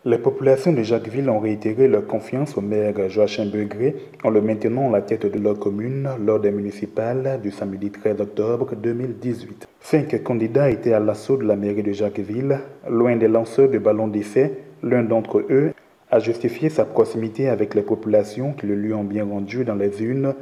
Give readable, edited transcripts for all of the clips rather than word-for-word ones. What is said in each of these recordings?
Les populations de Jacquesville ont réitéré leur confiance au maire Joachim Begré en le maintenant à la tête de leur commune lors des municipales du samedi 13 octobre 2018. 5 candidats étaient à l'assaut de la mairie de Jacquesville, loin des lanceurs de ballons d'essai. L'un d'entre eux a justifié sa proximité avec les populations qui le lui ont bien rendu dans les urnes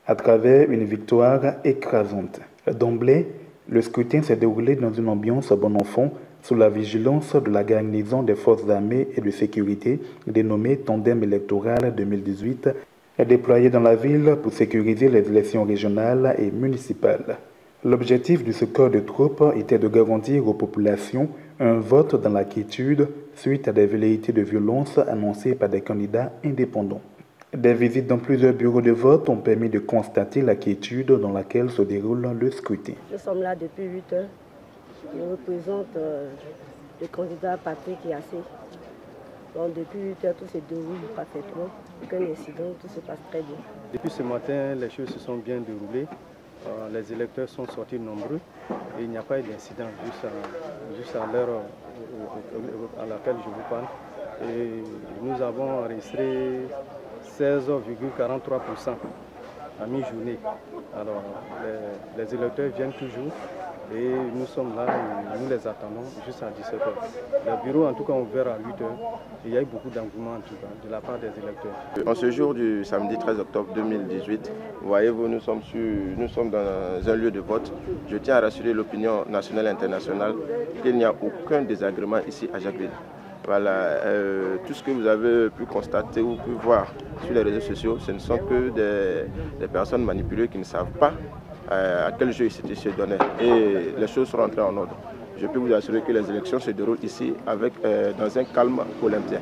à travers une victoire écrasante. D'emblée, le scrutin s'est déroulé dans une ambiance bon enfant sous la vigilance de la garnison des forces armées et de sécurité dénommée Tandem électoral 2018 est déployée dans la ville pour sécuriser les élections régionales et municipales. L'objectif de ce corps de troupes était de garantir aux populations un vote dans la quiétude suite à des velléités de violence annoncées par des candidats indépendants. Des visites dans plusieurs bureaux de vote ont permis de constater la quiétude dans laquelle se déroule le scrutin. Nous sommes là depuis 8 heures. Je représente le candidat Patrick Yassé. Donc depuis 8 heures, tout se déroule parfaitement. Aucun incident, tout se passe très bien. Depuis ce matin, les choses se sont bien déroulées. Les électeurs sont sortis nombreux et il n'y a pas eu d'incident juste à l'heure à laquelle je vous parle. Et nous avons enregistré 16,43% à mi-journée. Alors les électeurs viennent toujours et nous sommes là et nous les attendons juste à 17h. Le bureau en tout cas ouvert à 8h. Il y a eu beaucoup d'engouement en tout cas de la part des électeurs. En ce jour du samedi 13 octobre 2018, voyez-vous, nous sommes dans un lieu de vote. Je tiens à rassurer l'opinion nationale et internationale qu'il n'y a aucun désagrément ici à Jacquesville. Voilà, tout ce que vous avez pu constater ou pu voir sur les réseaux sociaux, ce ne sont que des personnes manipulées qui ne savent pas à quel jeu ils se donnaient. Et les choses sont rentrées en ordre. Je peux vous assurer que les élections se déroulent ici dans un calme olympien.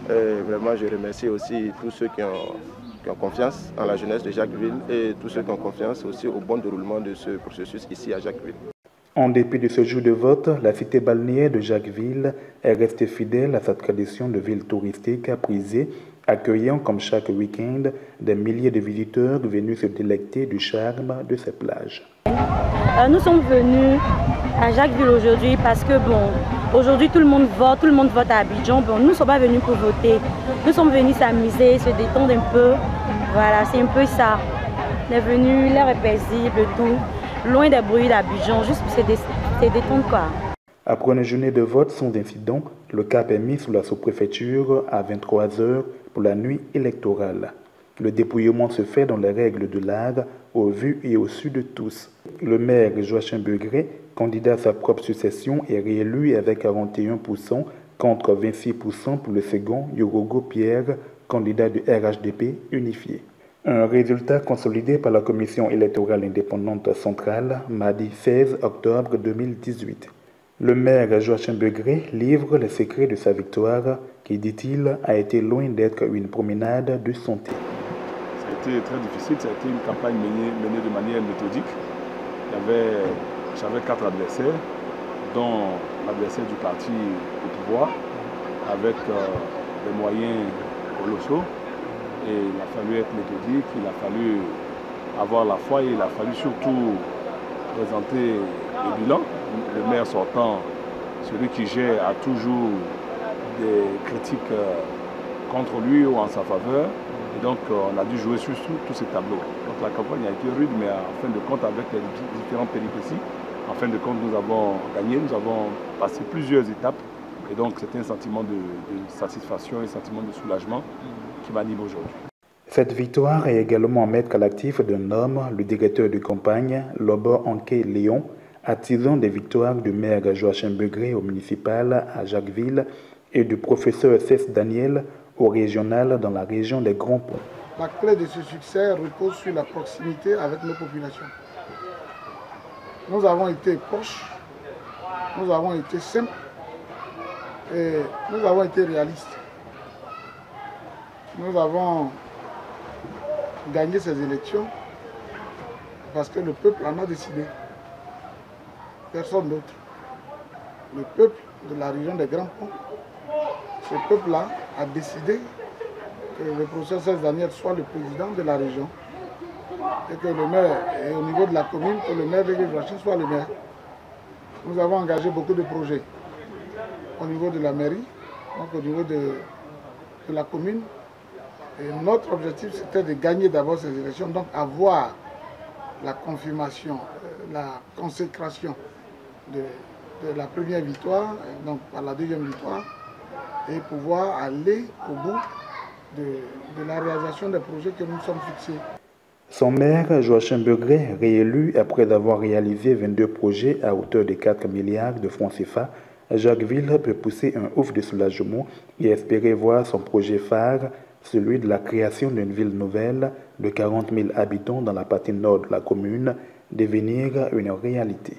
Vraiment, je remercie aussi tous ceux qui ont confiance en la jeunesse de Jacquesville et tous ceux qui ont confiance aussi au bon déroulement de ce processus ici à Jacquesville. En dépit de ce jour de vote, la cité balnéaire de Jacquesville est restée fidèle à sa tradition de ville touristique prisée, accueillant comme chaque week-end des milliers de visiteurs venus se délecter du charme de ses plages. Nous sommes venus à Jacquesville aujourd'hui parce que aujourd'hui tout le monde vote à Abidjan. Nous ne sommes pas venus pour voter, nous sommes venus s'amuser, se détendre un peu. Voilà, c'est un peu ça. On est venus, l'air est paisible, tout. Loin des bruits d'Abidjan, juste pour se détendre quoi. Après une journée de vote sans incident, le cap est mis sous la sous-préfecture à 23h pour la nuit électorale. Le dépouillement se fait dans les règles de l'art, au vu et au su de tous. Le maire Joachim Begré, candidat à sa propre succession, est réélu avec 41% contre 26% pour le second, Yorogo Pierre, candidat du RHDP unifié. Un résultat consolidé par la commission électorale indépendante centrale mardi 16 octobre 2018. Le maire Joachim Begré livre les secrets de sa victoire qui, dit-il, a été loin d'être une promenade de santé. Ça a été très difficile, ça a été une campagne menée de manière méthodique. J'avais 4 adversaires, dont l'adversaire du parti au pouvoir, avec des moyens colossaux. Et il a fallu être méthodique, il a fallu avoir la foi et il a fallu surtout présenter le bilan. Le maire sortant, celui qui gère, a toujours des critiques contre lui ou en sa faveur. Et donc on a dû jouer sur tous ces tableaux. Donc la campagne a été rude, mais en fin de compte, avec les différentes péripéties, en fin de compte, nous avons gagné, nous avons passé plusieurs étapes. Et donc c'était un sentiment de satisfaction, un sentiment de soulagement qui m'anime aujourd'hui. Cette victoire est également à mettre à l'actif d'un homme, le directeur de campagne, Lobo Anke Léon, artisan des victoires du maire Joachim Begré au municipal à Jacquesville et du professeur Cès Daniel au régional dans la région des Grands Ponts. La clé de ce succès repose sur la proximité avec nos populations. Nous avons été proches, nous avons été simples et nous avons été réalistes. Nous avons gagné ces élections parce que le peuple en a décidé. Personne d'autre. Le peuple de la région des Grands Ponts, ce peuple-là a décidé que le professeur Cès Daniel soit le président de la région et que le maire, et au niveau de la commune, que le maire de Joachim soit le maire. Nous avons engagé beaucoup de projets au niveau de la mairie. donc au niveau de la commune. Et notre objectif, c'était de gagner d'abord ces élections, donc avoir la confirmation, la consécration de la première victoire, donc par la deuxième victoire, et pouvoir aller au bout de la réalisation des projets que nous sommes fixés. Son maire, Joachim Begré, réélu après avoir réalisé 22 projets à hauteur de 4 milliards de francs CFA, Jacquesville peut pousser un ouf de soulagement et espérer voir son projet phare, celui de la création d'une ville nouvelle de 40 000 habitants dans la partie nord de la commune, devenir une réalité.